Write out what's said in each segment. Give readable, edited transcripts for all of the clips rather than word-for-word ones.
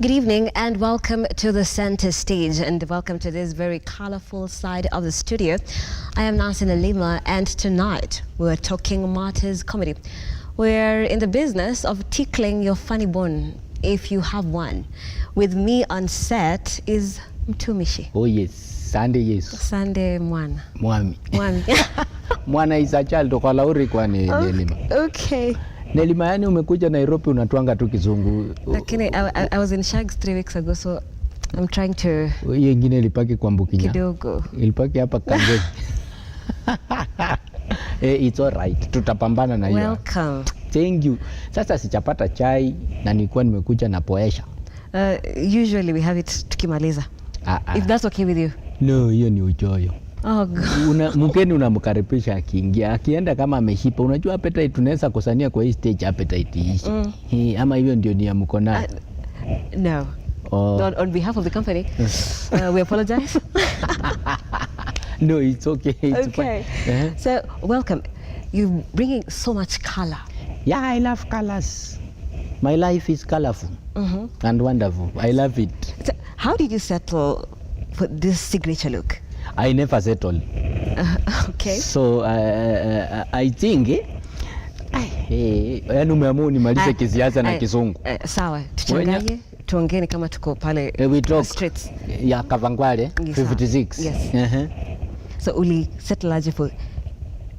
Good evening and welcome to the center stage and welcome to this very colorful side of the studio. I am Nancy Nelima and tonight we're talking Martyrs Comedy. We're in the business of tickling your funny bone if you have one. With me on set is Mtumishi. Oh yes, Sunday yes. Sunday mwana. Mwami. Mwami. Mwana is a child of Kalauri kwa Nelima. Okay. Nelima, yani umekuja Nairobi unatuanga tu kizungu. Lakini I was in Shags 3 weeks ago, so I'm trying to... Hiyo ingine ilipaki kwa Mbukinya. Kidogo. Ilipaki hapa Kangezi. It's all right. Tutapambana na hiyo. Welcome. Thank you. Sasa sichapata chai na nilikuwa nimekuja na poesha. Usually we have it tukimaliza. If that's okay with you. No, hiyo ni uchoyo. Oh God. Mgeni unamkaribisha akiingia, akienda kama ameshipa, unajua appetite tunaweza kusania kwa hii stage appetite ishi. Ama hiyo ndio nia mko nayo? No. Not on behalf of the company. We apologize. No, it's okay. It's okay. Fine. So, welcome. You're bringing so much color. Yeah, I love colors. My life is colorful and wonderful. I love it. So, how did you settle for this signature look? I never settled. Okay. So I think yani umeamua unimalize kisiasa na kizungu. Sawa, tuchanganye tuongeni kama tuko pale streets ya Kavangwale 56. Yes. So uli settle aje for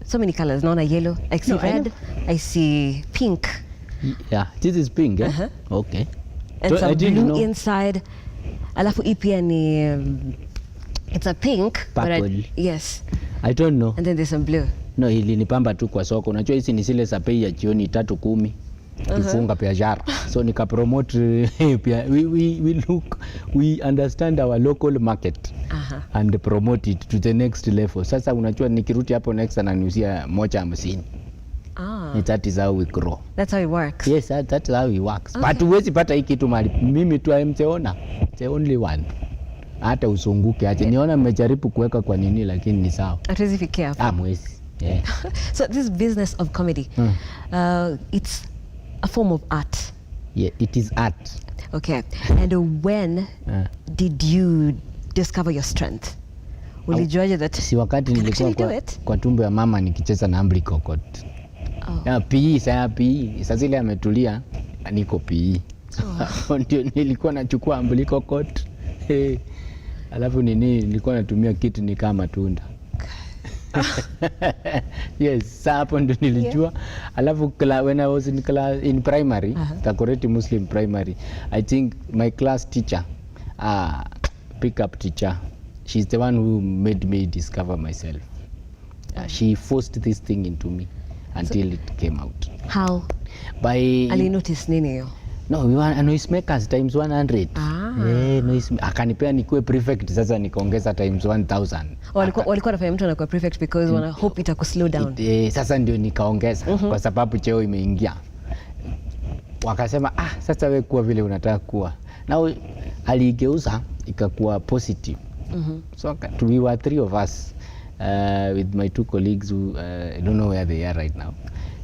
so many colors? Naona yellow, I see red, I see pink. Yeah, this is pink. Okay. And some blue inside. Alafu pia ni it's a pink, purple. Yes. I don't know. And then there's some blue. No, hili ni pamba tu kwa soko. Unajua hizi ni zile za bei ya jioni 3:10. Tufunga biashara. So nika promote pia we understand our local market and promote it to the next level. Sasa unajua nikirudi hapo next ananiuzia 150. That is how we grow. That's how it works. Yes, that's how it works. Okay. But huwezi pata hiki kitu mali. Mimi tu I'm the only one. Hata usunguke aje. Niona mmejaribu kuweka kwa nini lakini ni sawa. Hatuwezi fikia hapo. Mwezi. Yeah. So this business of comedy, it's a form of art. Yeah, it is art. Okay. And when did you discover your strength? Ulijuaje that? Si wakati nilikuwa kwa tumbo ya mama nikicheza na Ambly Kokot. Ya PE, sasa zile ametulia niko PE. Ndio nilikuwa nachukua Ambly Kokot. Alafu nilikuwa natumia kitu ni kama matunda. Yes, hapo ndo nilijua. Alafu when I was in primary, Takoreti Muslim primary, I think my class teacher, pick up teacher, she's the one who made me discover myself. She forced this thing into me until it came out. How? By Ali notice nini yo? No, we want noise makers times 100. Akanipea nikuwe prefect, sasa nikaongeza times 1000. Walikuwa nafanya mtu anakuwa prefect because wana hope itakuslow down. Sasa ndio nikaongeza kwa sababu cheo imeingia. Wakasema sasa wewe kuwa vile unataka kuwa. Now aligeuza ikakuwa positive. So we were 3 of us with my 2 colleagues who I don't know where they are right now.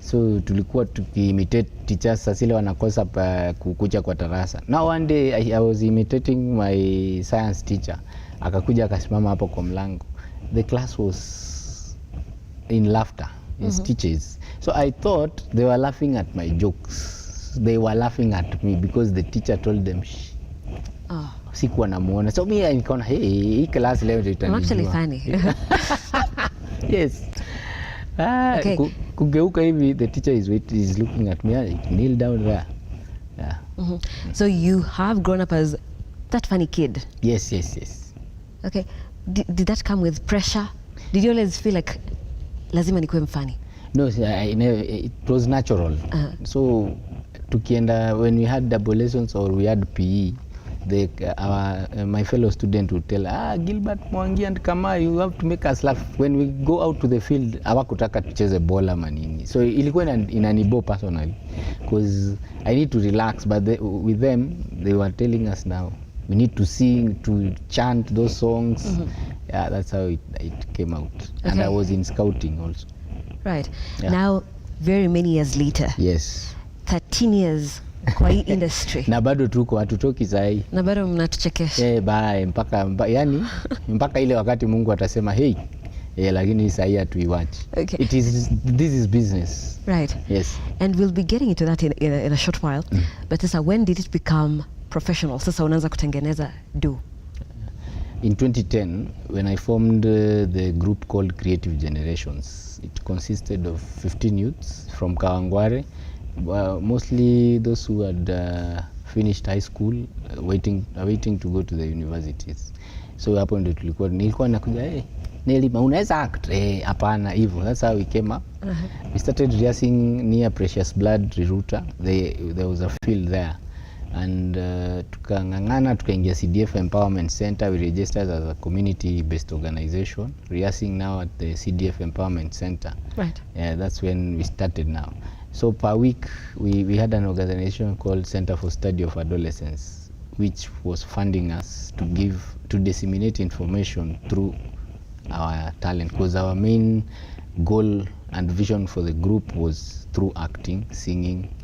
So tulikuwa tukiimitate teachers sasa ile wanakosa kukuja kwa darasa. Now one day I was imitating my science teacher. Akakuja akasimama hapo kwa mlango. The class was in laughter, his teachers. So I thought they were laughing at my jokes. They were laughing at me because the teacher told them sikuwa namuona. So mimi nikaona hii class leo ndio itanijua. I'm actually funny. Yes. Okay. Kugeuka hivi, the teacher is looking at me. I kneel down there. Yeah. So you have grown up as that funny kid? Yes. Okay. Did that come with pressure? Did you always feel like lazima nikuwe mfunny? No, it was natural. So tukienda, when we had double lessons or we had PE, my fellow student would tell, Gilbert, Mwangi and Kama, you have to make us laugh. When we go out to the field, hawakutaka tucheze bola manini. So ilikuwa inanibo personally, because I need to relax. But with them, they were telling us now, we need to sing, to chant those songs. Yeah, that's how it came out. Okay. And I was in scouting also. Right. Yeah. Now, very many years later. Yes. 13 years kwa hii industry. Na bado tuko hatutoki sahi. Na bado mnatuchekesha. Bye yani mpaka ile wakati Mungu atasema hey, lakini sahi hatuiwatch. Okay. This is business. Right. Yes. And we'll be getting into that in a short while. But sasa, when did it become professional? Sasa unaanza kutengeneza do. In 2010, when I formed the group called Creative Generations, it consisted of 15 youths from Kawangware, mostly those who had finished high school, waiting to go to the universities. So hapo ndio nilikuwa nakuja Nelima, unaweza act? Hapana, hivyo. That's how we came up. We started rehearsing near Precious Blood Riruta. There was a field there. And tukangangana tukaingia CDF Empowerment Center. We registered as a community-based organization, rehearsing now at the CDF Empowerment Center. Right. Yeah, that's when we started now. So per week, we had an organization called Center for Study of Adolescence, which was funding us to disseminate information through our talent, because our main goal and vision for the group was through acting, singing,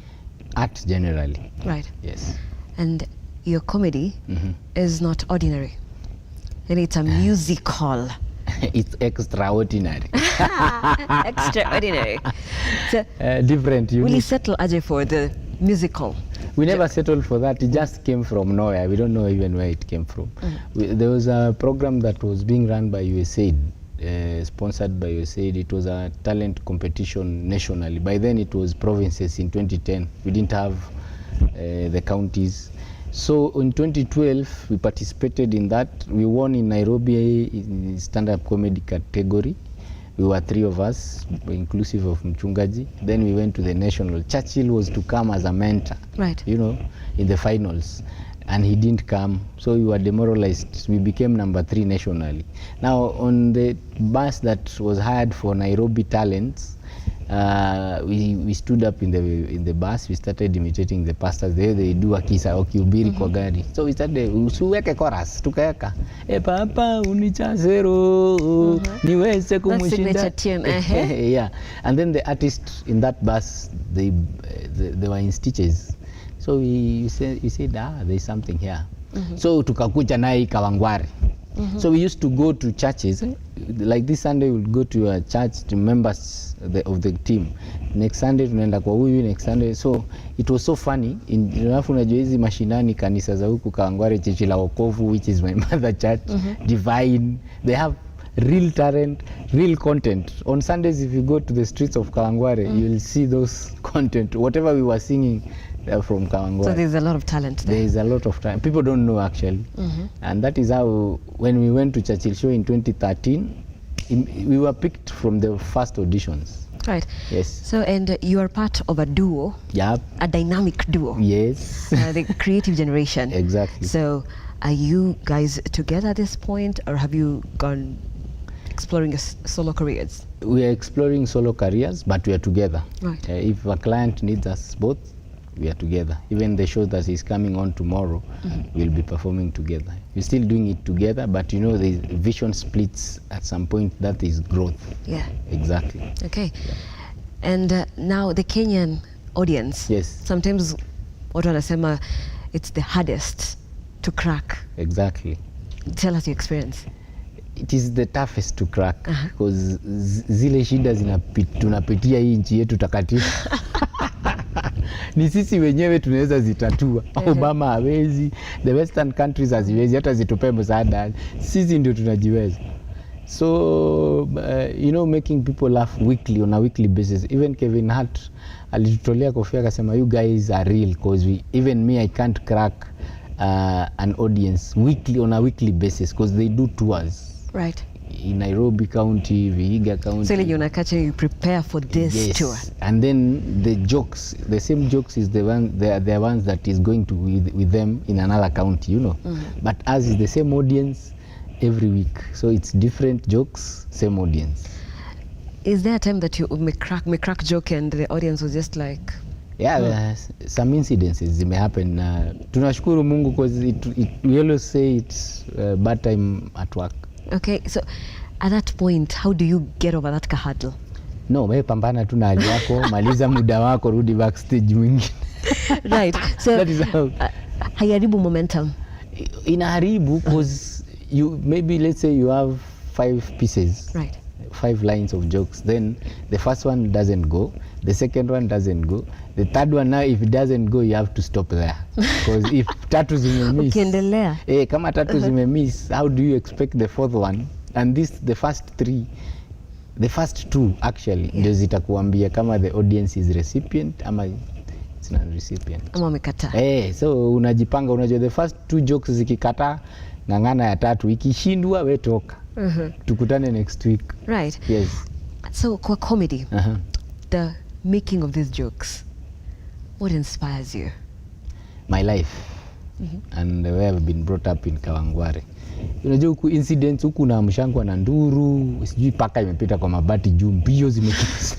art generally. Right. Yes. And your comedy is not ordinary, and it's a musical. It's extraordinary. Extraordinary. So, different. Will you settle Ajay for the musical? We never settled for that. It just came from nowhere. We don't know even where it came from. There was a program that was being run by USAID, sponsored by USAID. It was a talent competition nationally. By then it was provinces in 2010. We didn't have the counties. So in 2012, we participated in that. We won in Nairobi in stand-up comedy category. We were 3 of us, inclusive of Mchungaji. Then we went to the national. Churchill was to come as a mentor, right, in the finals. And he didn't come, so we were demoralized. We became number 3 nationally. Now, on the bus that was hired for Nairobi talents, we stood up in the bus. We started imitating the pastors. They do akisa ukihubiri kwa gari. So we started usiweke chorus, tukaweka papa unichazero niweze kumushinda. That's signature tune. Yeah, and then the artists in that bus, they were in stitches. So we said there's something here. So tukakuja naye Kawangware. So we used to go to churches. Like this Sunday we would go to a church, to members of the team. Next Sunday tunaenda kwa huyu, next Sunday. So it was so funny. Alafu unajua hizi mashinani kanisa za huku Kawangware, Chechi la Wokovu, which is my mother church, Divine, they have real talent, real content. On Sundays if you go to the streets of Kawangware, you will see those content. Whatever we were singing, from Kawangware. So there's a lot of talent there. There is a lot of talent. People don't know actually. And that is how, when we went to Churchill Show in 2013, we were picked from the first auditions. Right. Yes. So, and you are part of a duo. Yep. A dynamic duo. Yes. The Creative Generation. Exactly. So, are you guys together at this point, or have you gone exploring solo careers? We are exploring solo careers, but we are together. Right. If a client needs us both, we are together. Even the show that is coming on tomorrow, we'll be performing together. We're still doing it together, but the vision splits at some point. That is growth. Yeah. Exactly. Okay. Yeah. And now the Kenyan audience. Yes. Sometimes watu wanasema it's the hardest to crack. Exactly. Tell us your experience. It is the toughest to crack because zile shida tunapitia hii nchi yetu takatifu. Ni sisi wenyewe tunaweza zitatua. Obama hawezi, the western countries haziwezi, hata zitupe msaada. Sisi ndio tunajiweza. So making people laugh on a weekly basis. Even Kevin Hart alitutolea kofia akasema you guys are real, because even me I can't crack an audience on a weekly basis because they do tours. Right. In Nairobi County, Vihiga County. So you prepare for this tour. And then the same jokes is the ones that is going to with them in another county, But as is the same audience every week. So it's different jokes, same audience. Is there a time that you may crack joke and the audience was just like... Yeah, some incidences may happen. Tunashukuru Mungu because we always say it's bad time at work. Okay, so at that point, how do you get over that hurdle? No, wewe pambana tu na hali yako, maliza muda wako, rudi backstage mwingine. Right. So That is how. Hayaribu momentum. Inaharibu because you maybe let's say you have 5 pieces. Right. 5 lines of jokes, then the first one doesn't go, the second one doesn't go, the third one, now if it doesn't go you have to stop there because if tatu zimemiss, Ukiendelea. kama tatu zimemiss, how do you expect the fourth one? And the first 3, the first 2 actually ndio zitakuambia kama the audience is recipient ama it's not recipient Ama wamekataa. So unajipanga, unajua the first 2 jokes zikikataa, ng'ang'ana ya tatu, ikishindwa we toka. Tukutane next week. Right. Yes. So kwa comedy, the making of these jokes, what inspires you? My life and the way I've been brought up in Kawangware. Unajua huku incidents huku na mshangwa na nduru, sijui paka imepita kwa mabati juu, mbio zimekimbiza.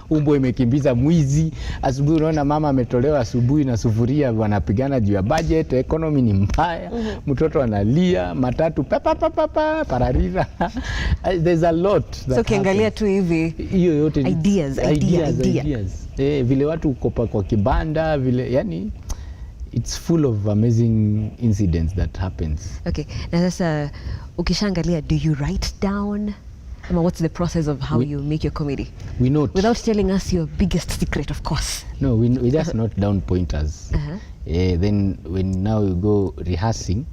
Umbo imekimbiza mwizi. Asubuhi unaona mama ametolewa asubuhi na sufuria, wanapigana juu ya budget, economy ni mbaya. Mtoto analia, matatu pararira. There's a lot. So kiangalia tu hivi. Hiyo yote ideas. Vile watu ukopa kwa kibanda, vile yani it's full of amazing incidents that happens. Okay. Na sasa ukishaangalia, do you write down? What's the process of how you make your comedy? We note. Without telling us your biggest secret, of course. No, we just note down pointers. Then when now you go rehearsing,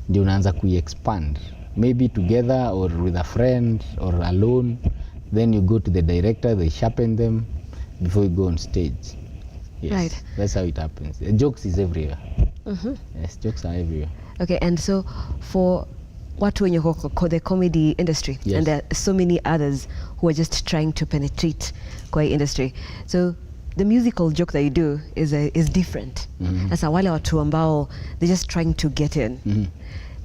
ndio unaanza expand. Maybe together or with a friend or alone. Then you go to the director, they sharpen them before you go on stage. Yes, right. That's how it happens. Jokes is everywhere. Yes, jokes are everywhere. Okay, and so for watu wenye the comedy industry, yes, and there are so many others who are just trying to penetrate kwa industry. So the musical joke that you do is different. Sasa wale watu ambao they're just trying to get in.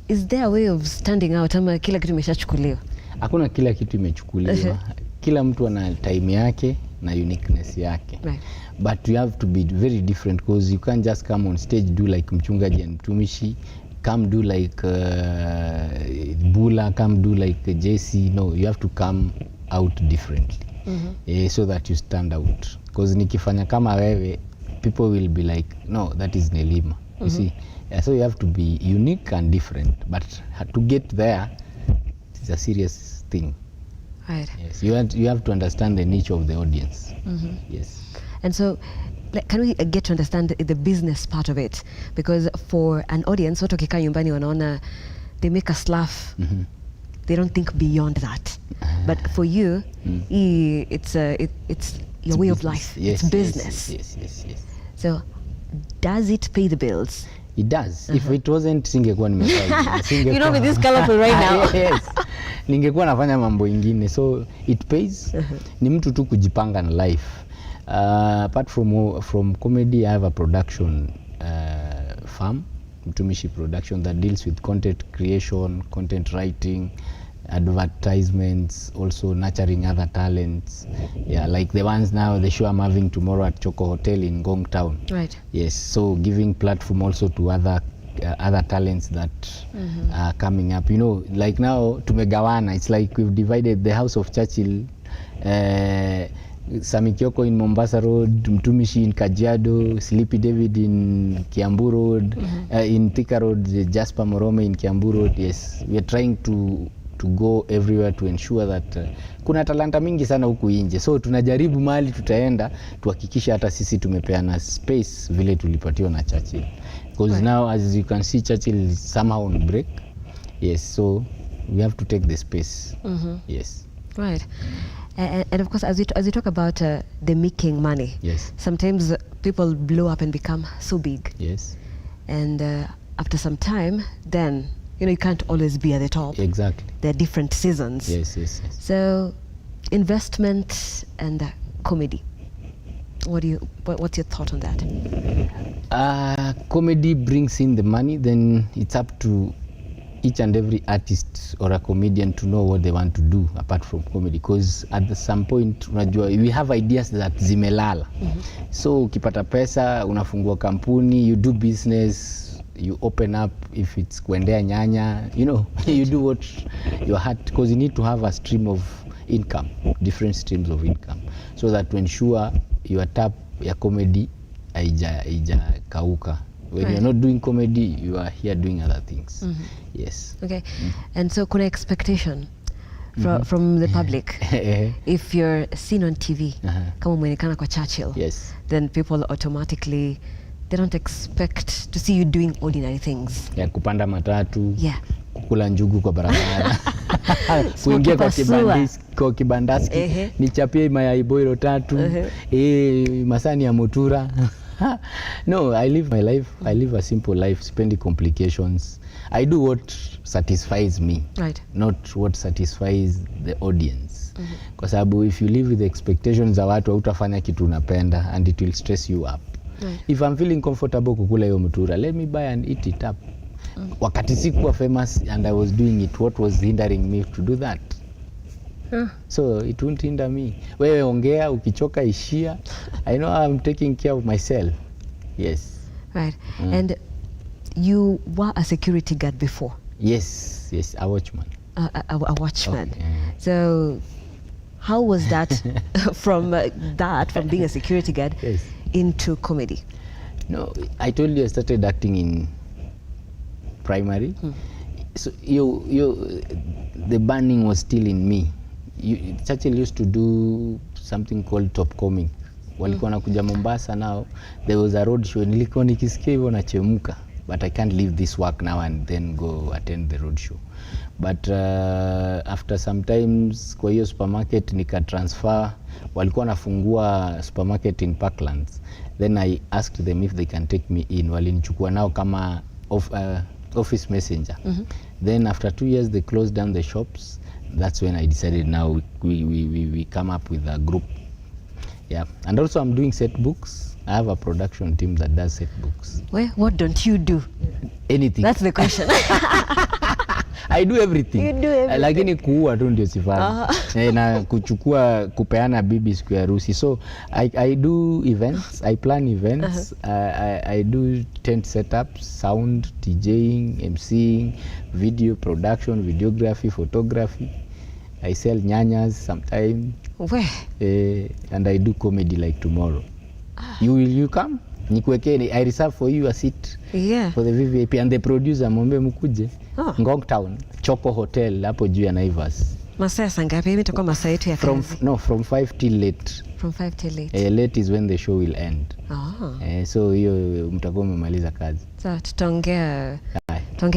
Is there a way of standing out ama kila kitu imeshachukuliwa? Hakuna kila kitu imechukuliwa. Kila mtu ana time yake na uniqueness yake. Right. But you have to be very different because you can't just come on stage do like Mchungaji and Mtumishi, come do like Bula, come do like JC. No, you have to come out differently. So that you stand out. Because nikifanya kama wewe, people will be like, no, that is Nelima. You see? So you have to be unique and different. But to get there, it's a serious thing. Right. Yes, you have to understand the niche of the audience. Yes. And so, can we get to understand the business part of it? Because for an audience, watu wakikaa nyumbani wanaona, they make us laugh. They don't think beyond that. But for you, it's your way of life. Yes, it's business. Yes. So, does it pay the bills? It does. If it wasn't, singekuwa nimefanya. You know, with this colorful right now. Yes. Ningekuwa nafanya mambo ingine. So it pays. Ni mtu tu kujipanga na life. Apart from comedy, I have a production firm, Mtumishi production, that deals with content creation, content writing, advertisements, also nurturing other talents. Yeah, like the ones now, the show I'm having tomorrow at Choco Hotel in Ngong Town. Right. Yes, so giving platform also to other talents that are coming up. You know, like now tumegawana. It's like we've divided the House of Churchill, Sami Kioko in Mombasa Road, Mtumishi in Kajiado, Sleepy David in Kiambu Road, in Thika Road, Jasper Morome in Kiambu Road. Yes, we are trying to go everywhere to ensure that kuna talanta mingi sana huku nje, so tunajaribu mahali tutaenda tuhakikisha hata sisi tumepeana space vile tulipatiwa na Churchill, because right, now as you can see Churchill is somehow on break. Yes, so we have to take the space. Yes, right. And of course, as we talk about the making money, yes, sometimes people blow up and become so big. Yes, and after some time, then you can't always be at the top. Exactly. There are different seasons. Yes. So, investment and comedy. What's your thought on that? Comedy brings in the money, then it's up to each and every artist or a comedian to know what they want to do apart from comedy, because at some point unajua we have ideas that zimelala. So ukipata pesa unafungua kampuni, you do business, you open up, if it's kuendea nyanya, you do what your heart, because you need to have a stream of income, different streams of income, so that to ensure your tap, your comedy haija kauka. When you're not doing comedy, you are here doing other things. Yes. Okay. And so kuna expectation from the public if you're seen on TV kama umeonekana kwa Churchill, yes, then people automatically, they don't expect to see you doing ordinary things. Ya kupanda matatu, kukula njugu kwa barabara, kuingia kwa kibandaski, nichapie mayai boilo 3, masani ya mutura. No, I live my life. I live a simple life, spendi complications. I do what satisfies me, right, not what satisfies the audience. Kwa sababu if you live with the expectations za watu, hautafanya kitu unapenda and it will stress you up. Right. If I'm feeling comfortable kukula hiyo mutura, let me buy and eat it up. Wakati sikuwa famous and I was doing it, what was hindering me to do that? So it won't hinder me. Wewe ongea, ukichoka ishia. I know I'm taking care of myself. Yes. Right. And you were a security guard before? Yes, a watchman. A watchman. Okay. So how was that from being a security guard into comedy? No, I told you I started acting in primary. So the burning was still in me. Churchill used to do something called Top Comic. Walikuwa nakuja Mombasa now. There was a road show. Nilikuwa nikisikia hivyo nachemuka. But I can't leave this work now and then go attend the road show. But after sometimes kwa hiyo supermarket nika transfer. Walikuwa nafungua supermarket in Parklands. Then I asked them if they can take me in. Walinichukua nao kama office messenger. Then after 2 years they closed down the shops. That's when I decided now we come up with a group. Yeah, and also I'm doing set books. I have a production team that does set books. Well, what don't you do? Anything. That's the question. I do everything. You do everything. Lakini kuua tu ndio sifanya. Na kupeana bibi siku ya harusi. So I do events, I plan events, I do tent setups, sound, DJing, MCing, video production, videography, photography. I sell nyanyas sometimes. Where? And I do comedy like tomorrow. You come? Nikuwekeni, I reserve for you a seat for the VVIP and the producer mwombe mkuje. Ngong Town, Choco Hotel hapo juu ya Naivas. Masaa sangapi? Mimi nitakuwa masaa yetu ya kazi. From 5 till late. From 5 till late. Late is when the show will end. So hiyo mtakuwa mmemaliza kazi. So tutaongea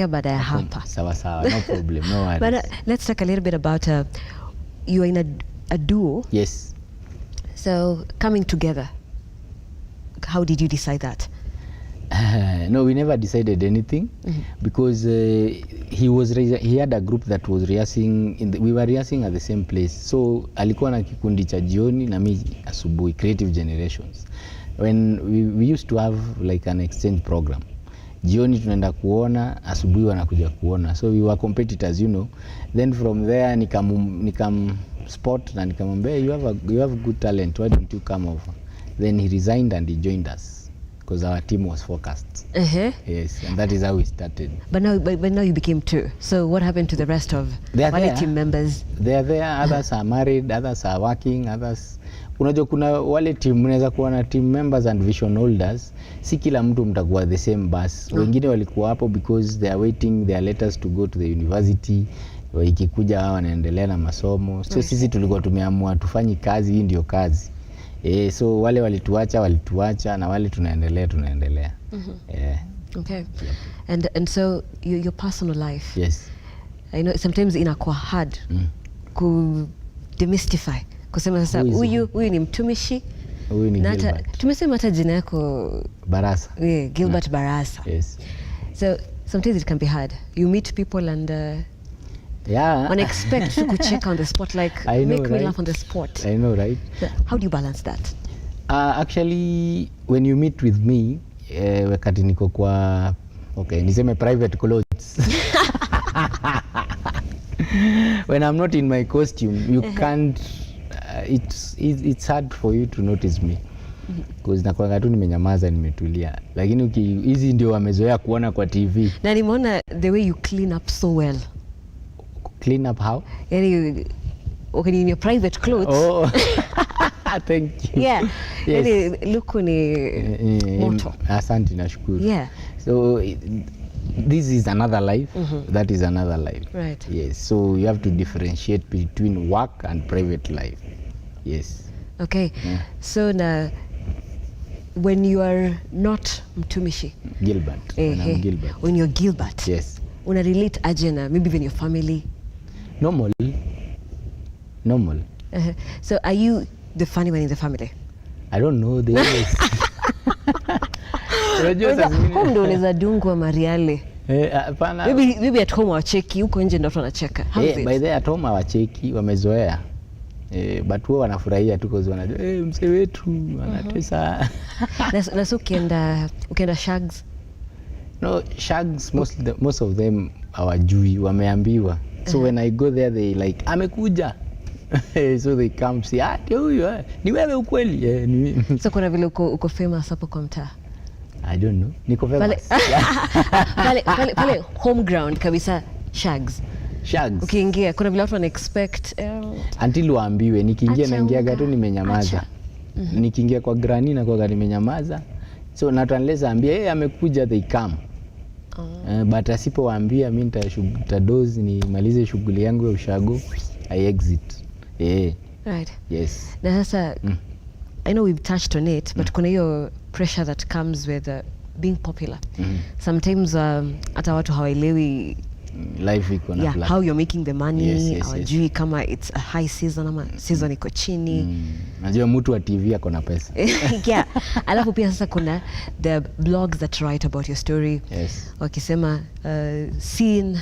baada ya hapa. Sawa, no problem, no worries. But let's talk a little bit about you are in a duo. Yes. So coming together, how did you decide that? No, we never decided anything because he had a group that was rehearsing we were rehearsing at the same place. So alikuwa na kikundi cha jioni na mimi asubuhi, Creative Generations. When we used to have like an exchange program. Jioni tunaenda kuona, asubuhi wanakuja kuona. So we were competitors, you know. Then from there nikam spot na nikamwambia you have good talent, why don't you come over? Then he resigned and he joined us because our team was focused. Yes, and that is how we started. But now you became 2. So what happened to the rest of the team members? They are there, others are married, others are working, others. Unajua kuna wale team, unaweza kuwa na team members and vision holders, si kila mtu mtakuwa the same bus. Wengine walikuwa hapo because they are waiting their letters to go to the university. Ikikuja hao wanaendelea na masomo. So sisi tulikuwa tumeamua tufanye kazi, hii ndio kazi. So wale walituacha na wale tunaendelea. Okay. And so your personal life. Yes. I know sometimes inakuwa hard ku demystify. Kusema sasa huyu ni Mtumishi. Huyu ni Gilbert. Tumesema hata jina yako Barasa. Gilbert Barasa. Yes. So sometimes it can be hard. You meet people and unexpect to check on the spot, like make me laugh on the spot. I know, right? So how do you balance that? Actually, when you meet with me, wakati niko kwa niseme private clothes. When I'm not in my costume, you can't. It's hard for you to notice me. Because nakuanga tu nimenyamaza, nimetulia. Lakini hizi ndio wamezoea kuona kwa TV. Na nimeona the way you clean up so well. Clean up how? Yani in your private clothes. Thank you. Yeah. Yes. Yaani luku ni moto. Asante, nashukuru. Yeah. So this is another life, that is another life. Right. Yes. So you have to differentiate between work and private life. Yes. Okay. Yeah. So na when you are not Mtumishi, Gilbert. When I'm Gilbert. When you're Gilbert, Yes. una relate aje na maybe even your family? Normal. So are you the funny one in the family? I don't know. They always. Home ndo unaweza dungwa mariale. Hapana. Maybe at home wacheki, huko nje ndo watu wanacheka. How is it? By the at home hawacheki, wamezoea. But wao wanafurahia tu kwa wanajua mzee wetu anatesa. Na so ukienda shags? No, shags most of them hawajui, wameambiwa. So when I go there they like amekuja. So they come see huyu ni wewe ukweli. Ni mimi. So kuna vile uko famous hapo kwa mtaa? I don't know. Niko famous. Pale home ground kabisa shags. Ukiingia kuna vile watu wana expect until waambiwe. Nikiingia naingia gato nimenyamaza. Nikiingia kwa granny na kwa nimenyamaza. So not unless ambia amekuja they come. But asipowaambia mimi nitadozi nimalize shughuli yangu ya ushago, I exit. Right. Yes. Na sasa I know we've touched on it, but kuna hiyo pressure that comes with being popular. Sometimes hata watu hawaelewi life iko na black. How you're making the money, yes. Kama it's a high season ama season iko chini. Najua mtu wa TV ako na pesa. Yeah. Alafu pia sasa kuna the blogs that write about your story. Yes. Wakisema scene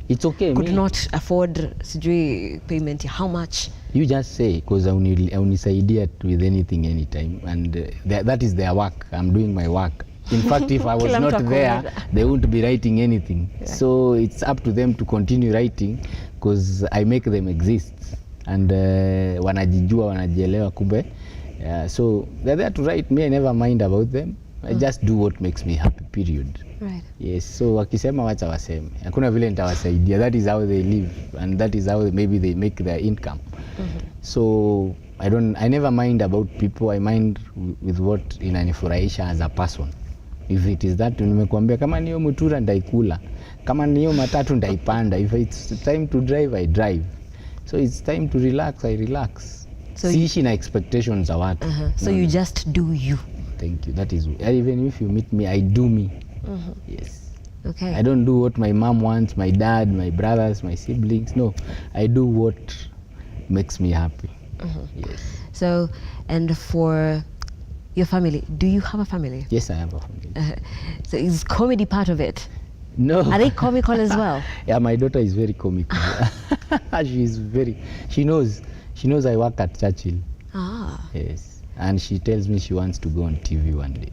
it's okay. Could not afford sijui payment how much. You just say because unisaidia with anything anytime and that is their work. I'm doing my work. In fact, if I was not there, they wouldn't be writing anything. Yeah. So it's up to them to continue writing because I make them exist. And wanajijua, wanajielewa kumbe. So they're there to write me. I never mind about them. I just do what makes me happy, period. Right. Yes, so wakisema wacha waseme. Hakuna vile nitawasaidia. That is how they live and that is how maybe they make their income. So I never mind about people. I mind with what inanifurahisha as a person. If it is that, nimekuambia kama niyo mutura ndaikula, kama niyo matatu ndaipanda. If it's time to drive, I drive. So it's time to relax, I relax. So siishi na expectations za watu. So you just do you. Thank you. That is, even if you meet me, I do me. Yes. Okay. I don't do what my mom wants, my dad, my brothers, my siblings. No, I do what makes me happy. Yes. So, and for your family, do you have a family? Yes, I have a family. So is comedy part of it? No. Are they comical as well? Yeah, my daughter is very comical. She knows I work at Churchill. Yes. And she tells me she wants to go on TV one day.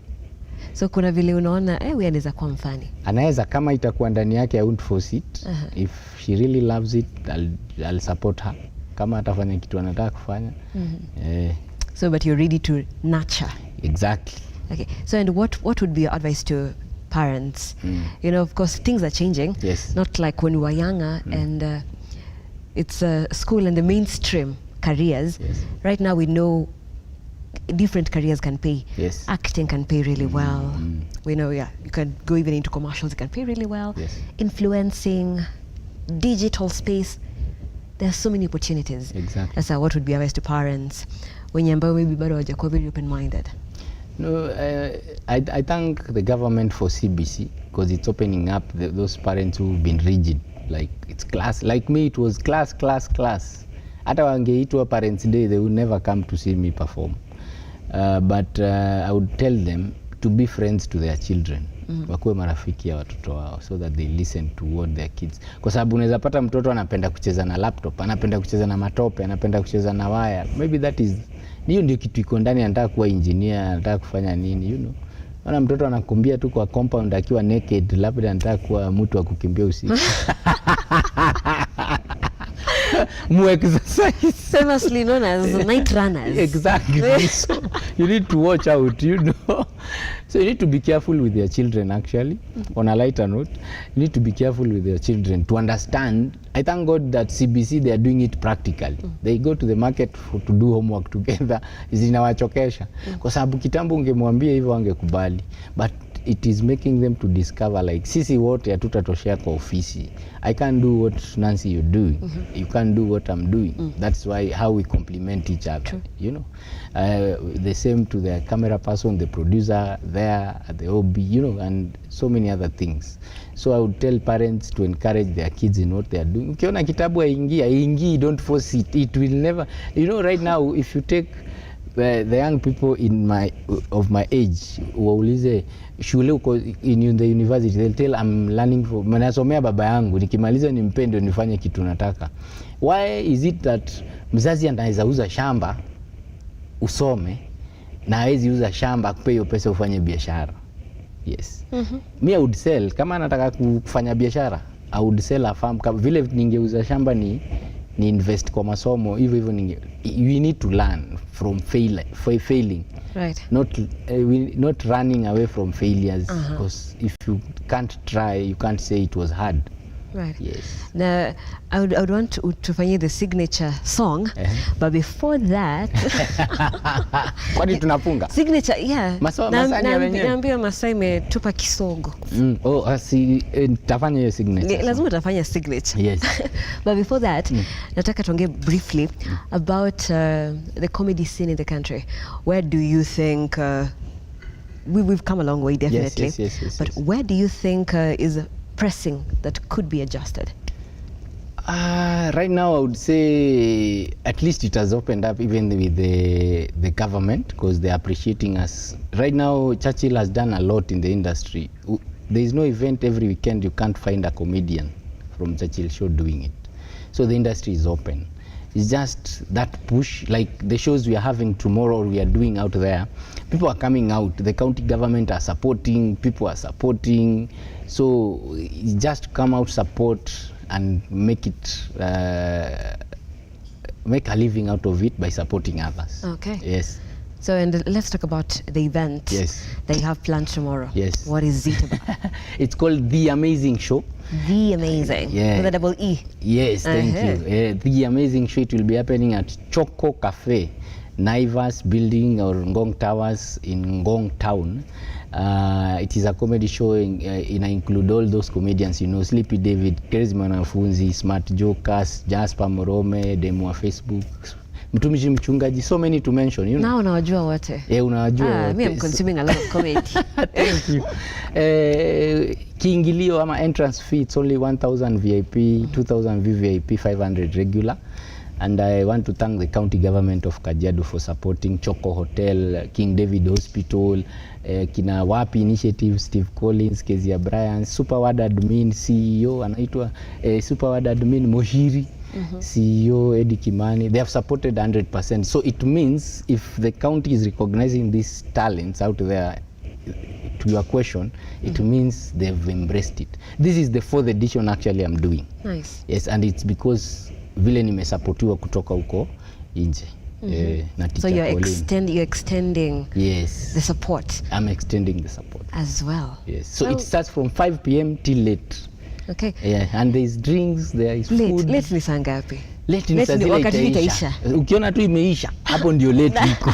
So kuna vile unaona huyu anaweza kuwa mfani. Anaweza kama itakuwa ndani yake, I won't force it. If she really loves it, I'll support her. Kama atafanya kitu anataka kufanya. So but you're ready to nurture. Exactly. Okay. So and what would be your advice to parents? You know, of course things are changing. Yes. Not like when we were younger and it's school and the mainstream careers. Yes. Right now we know different careers can pay. Yes. Acting can pay really well. We know, you can go even into commercials, it can pay really well. Yes. Influencing, digital space, there are so many opportunities. Exactly. That's what would be advice to parents wenye ambao maybe bado hawajakuwa very open-minded? No, I thank the government for CBC because it's opening up those parents who've been rigid. Like it's class. Like me, it was class. Hata wangeitwa Parents Day, they would never come to see me perform. But I would tell them to be friends to their children. Wakuwe marafiki ya watoto wao so that they listen to what their kids. Kwa sababu unaweza pata mtoto anapenda kucheza na laptop, anapenda kucheza na matope, anapenda kucheza na waya. Maybe that is, hiyo ndio kitu iko ndani, anataka kuwa engineer, anataka kufanya nini, you know. Wana mtoto anakumbia tu kwa compound akiwa naked, labda anataka kuwa mtu wa kukimbia usiku. Exercise. Famously known as night runners. Exactly. So you need to watch out, you know. So you need to be careful with your children actually. On a lighter note, you need to be careful with your children to understand. I thank God that CBC, they are doing it practically. They go to the market to do homework together. Zinawachokesha. Kwa sababu kitambo ungemwambia hivyo angekubali. But it is making them to discover like sisi wote hatutatoshea kwa ofisi. I can't do what Nancy you're doing. You can't do what I'm doing. That's why how we complement each other. True. You know, the same to the camera person, the producer there at the OB, you know, and so many other things. So I would tell parents to encourage their kids in what they are doing. Ukiona kitabu haingii, don't force it. It will never. You know, right now if you take the young people of my age waulize shule uko in the university, they'll tell I'm learning for nasomea baba yangu, nikimaliza nimpende nifanye kitu nataka. Why is it that mzazi anaweza uza shamba usome na hawezi uza shamba akupe hiyo pesa ufanye biashara? Yes. Me I would sell, kama nataka kufanya biashara I would sell a farm. Kama vile ningeuza shamba ni invest kwa masomo hivyo you need to learn from failing. Right. Not running away from failures, because if you can't try, you can't say it was hard. Right. Yes. Now, I would want to find the signature song, but before that, kwani tunafunga? Signature, yeah. Masani ya wenyewe. Naambia Masai imetupa kisogo. Tafanya hiyo signature. Lazima utafanya signature. Yes. But before that, nataka tuongee briefly about the comedy scene in the country. Where do you think we've come a long way, definitely. Yes. But where do you think is pressing that could be adjusted? Right now I would say at least it has opened up even with the government, because they're appreciating us. Right now Churchill has done a lot in the industry. There is no event every weekend you can't find a comedian from Churchill show doing it. So the industry is open. It's just that push, like the shows we are having tomorrow or we are doing out there. People are coming out, the county government are supporting, people are supporting. So it's just come out, support and make a living out of it by supporting others. Okay. Yes. So, and let's talk about the event that you have planned tomorrow. Yes. What is it about? It's called The Amazing Show. The Amazing. Yeah. With a double E. Yes, thank you. The Amazing Show, it will be happening at Choco Cafe, Naivas building or Ngong Towers in Ngong Town. It is a comedy show include all those comedians, you know, Sleepy David, Crazy Mwanafunzi, Smart Jokers, Jasper Morome, Demo wa Facebook, Mtumishi Mchungaji, so many to mention, you know. Now unawajua wote. Unawajua wote. Me, I'm consuming a lot of comedy. Thank you. Kiingilio ama entrance fee, it's only 1,000 VIP, 2,000 VVIP, 500 regular. And I want to thank the county government of Kajiado for supporting Choco Hotel, King David Hospital, kina Wapi Initiative, Steve Collins, Kezia Bryan, Superward Admin CEO anaitwa Superward Admin Mohiri, CEO Eddie Kimani. They have supported 100%. So it means if the county is recognizing these talents out there, to your question, it means they've embraced it. This is the 4th edition actually I'm doing. Nice. Yes, and it's because vile nimesapotiwa kutoka huko nje. Na so you're extending the support. I'm extending the support as well. Yes. So it starts from 5 p.m. till late. Okay. Yeah, and there's drinks, there is food. Late ni saa ngapi? Late ni saa zile itaisha. Ukiona tu imeisha, hapo ndio late iko.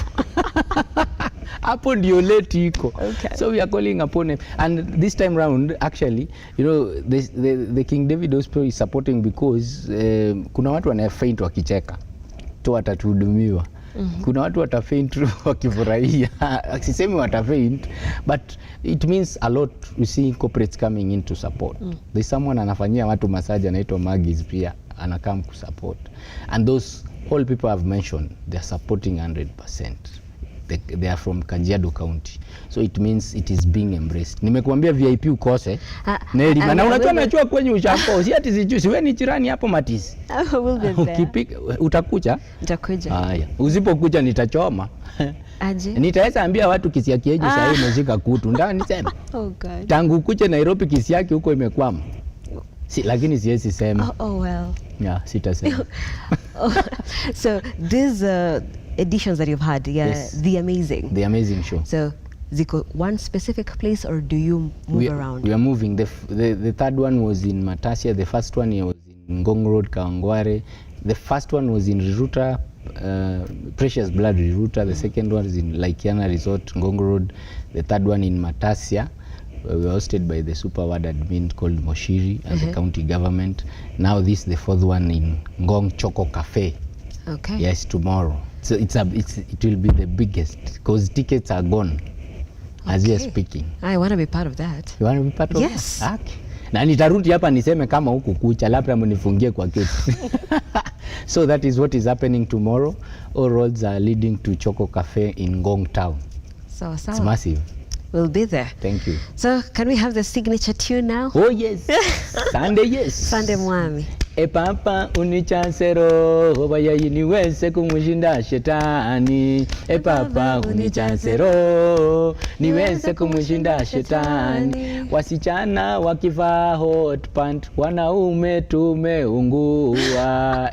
Hapo ndio late iko. Okay. So we are calling upon them. And this time round, actually, you know, the King David Hospital is supporting because kuna watu wanafaint wakicheka. Tu watatuhudumiwa. Kuna watu watafaint wakifurahia. Sisemi watafaint, but it means a lot to see corporates coming in to support. There's someone anafanyia watu massage anaitwa Magis pia anakam kusupport. And those all people I've mentioned, they're supporting 100%. They are from Kajiado County. So it means it is being embraced. Nimekuambia VIP ukose. Nelima, na unajua nachua kwenye ushako. Si ati sijui, wewe ni jirani hapo Matisi. I will be there. Ukipika utakuja? Nitakuja. Haya. Usipokuja nitachoma. Aje. Nitaweza ambia watu kisi yake sasa hivi imeshika kutu. Ndio niseme. Oh God. Tangu kuche Nairobi kisi yake huko imekwama. Lakini siwezi sema. Oh well. Yeah, sitasema. So these editions that you've had, Yes. The Amazing. The Amazing Show. So ziko one specific place or do you move around? We are moving. The third one was in Matasia. The first one was in Ngong Road, Kawangware. The first one was in Riruta, Precious Blood Riruta. The second one is in Laikiana Resort, Ngong Road. The third one in Matasia. We were hosted by the super ward admin called Moshiri and the county government. Now this the fourth one in Ngong Choco Cafe. Okay. Yes, tomorrow. So it will be the biggest because tickets are gone as we are speaking. I want to be part of that. You want to be part of yes. that? Okay. Na nitarudi hapa niseme kama huku kucha labda mnifungie kwa kiti. So that is what is happening tomorrow. All roads are leading to Choco Cafe in Ngong Town. So it's massive. We'll be there. Thank you. So can we have the signature tune now? Oh yes. Sunday yes. Sunday mwami. E papa unichansero hobaya niweze kumushinda shetani. E papa unichansero niweze kumushinda shetani. Wasichana wakivaa hot pant wanaume tumeungua.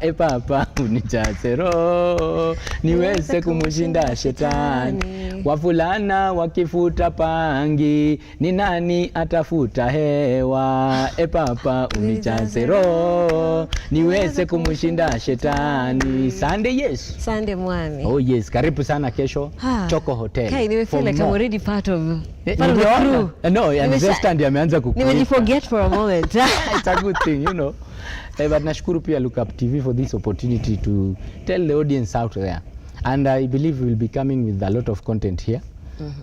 E papa unichansero niweze kumushinda shetani. Wavulana wakifuta pangi ni nani atafuta hewa. E papa unichansero niweze kumushinda shetani. Sunday yes. Sunday mwami. Oh yes, karibu sana kesho Choco Hotel. Okay, I feel like I'm already part of the crew. No, and just stand ameanza kukuita. Nimeni forget for a moment. It's a good thing, you know. But nashukuru pia Lookuptv for this opportunity to tell the audience out there. And I believe we'll be coming with a lot of content here.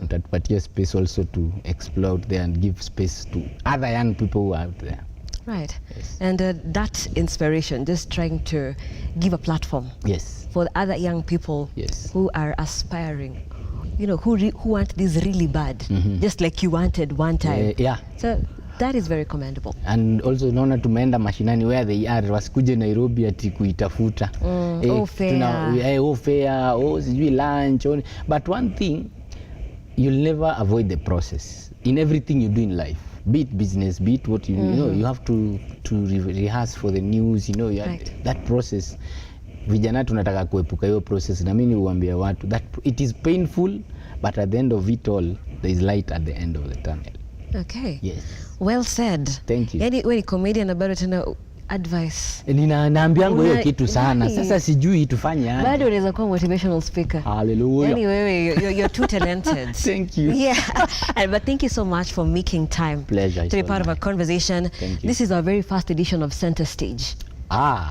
Utatupatia space also to explore out there and give space to other young people who are out there. Right. Yes. And that inspiration, just trying to give a platform Yes. for other young people Yes. who are aspiring, you know, who want this really bad, just like you wanted one time. Yeah. So that is very commendable. And also naona tumeenda mashinani where they are, wasikuje Nairobi ati kuitafuta. Fair, sijui lunch. But one thing, you'll never avoid the process in everything you do in life. Be it business, be it what you know, you have to rehearse for the news, you know, that process. Vijana tunataka kuepuka hiyo process, na mimi huambia watu that it is painful, but at the end of it all there is light at the end of the tunnel. Okay. Yes. Well said. Thank you. Yani wewe ni comedian about tena advice. Naambiangu hiyo kitu sana. Sasa sijui tufanye aje. Bado unaweza kuwa motivational speaker. Hallelujah. Yani wewe you're too talented. Thank you. Yeah. But thank you so much for making time. Pleasure. To be part of our conversation. Thank you. This is our very first edition of Center Stage.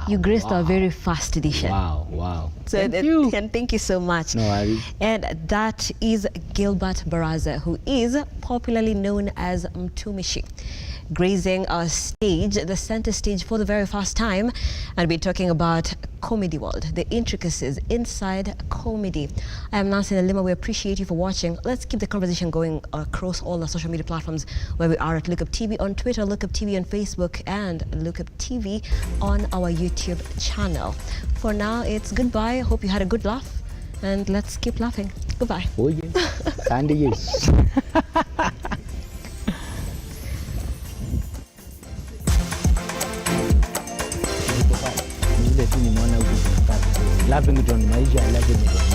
You graced our very first edition. Wow. So Thank you. And thank you so much. No worries. And that is Gilbert Baraza, who is popularly known as Mtumishi, gracing our stage, the center stage, for the very first time. And we're talking about comedy world, the intricacies inside comedy. I am Nancy Nelima. We appreciate you for watching. Let's keep the conversation going across all the social media platforms where we are at Lookuptv on Twitter, Lookuptv on Facebook, and Lookuptv on our YouTube channel. For now, it's goodbye. I hope you had a good laugh, and let's keep laughing. Goodbye. Oh yes. Sunday yes. Laughing it on maisha, laughing it on